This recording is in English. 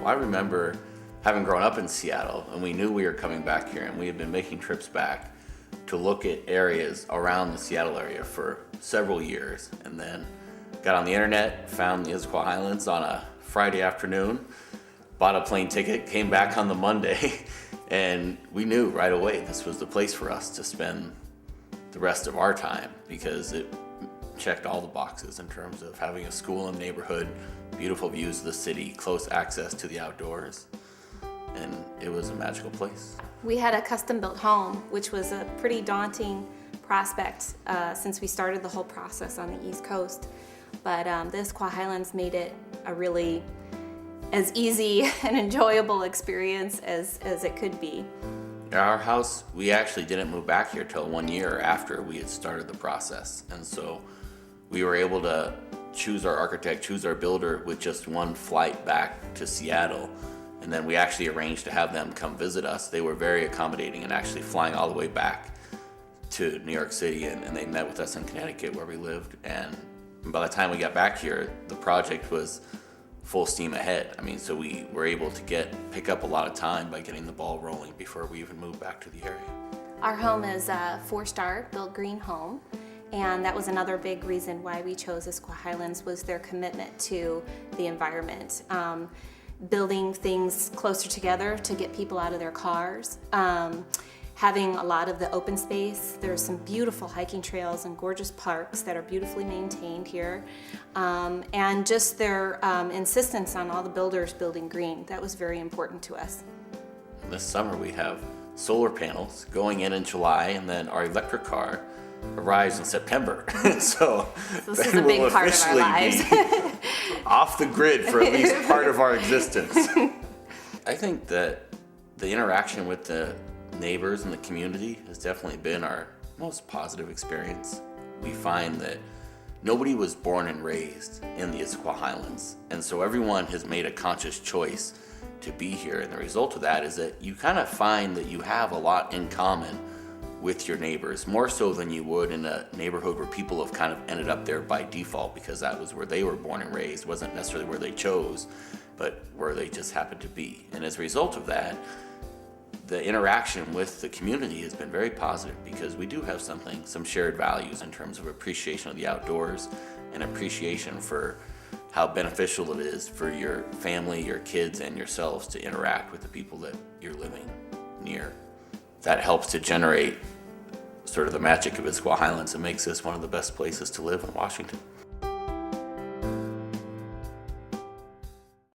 I remember having grown up in Seattle, and we knew we were coming back here, and we had been making trips back to look at areas around the Seattle area for several years, and then got on the internet, found the Issaquah Highlands on a Friday afternoon, bought a plane ticket, came back on the Monday, and we knew right away this was the place for us to spend the rest of our time, because it checked all the boxes in terms of having a school and neighborhood, beautiful views of the city, close access to the outdoors, and it was a magical place. We had a custom-built home, which was a pretty daunting prospect since we started the whole process on the East Coast. But the Issaquah Highlands made it a really as easy and enjoyable experience as it could be. Our house, we actually didn't move back here till 1 year after we had started the process. And so we were able to choose our architect, choose our builder with just one flight back to Seattle. And then we actually arranged to have them come visit us. They were very accommodating and actually flying all the way back to New York City, and they met with us in Connecticut where we lived. And by the time we got back here, the project was full steam ahead. I mean, so we were able to pick up a lot of time by getting the ball rolling before we even moved back to the area. Our home is a 4-star built green home, and that was another big reason why we chose Issaquah Highlands, was their commitment to the environment. Building things closer together to get people out of their cars. Having a lot of the open space. There's some beautiful hiking trails and gorgeous parks that are beautifully maintained here. And just their insistence on all the builders building green. That was very important to us. This summer we have solar panels going in July, and then our electric car arrives in September. So this is a big part of our lives. Be off the grid for at least part of our existence. I think that the interaction with the neighbors and the community has definitely been our most positive experience. We find that nobody was born and raised in the Issaquah Highlands, and so everyone has made a conscious choice to be here, and the result of that is that you kind of find that you have a lot in common with your neighbors, more so than you would in a neighborhood where people have kind of ended up there by default because that was where they were born and raised. It wasn't necessarily where they chose, but where they just happened to be. And as a result of that, the interaction with the community has been very positive, because we do have some shared values in terms of appreciation of the outdoors and appreciation for how beneficial it is for your family, your kids, and yourselves to interact with the people that you're living near. That helps to generate sort of the magic of Issaquah Highlands and makes this one of the best places to live in Washington.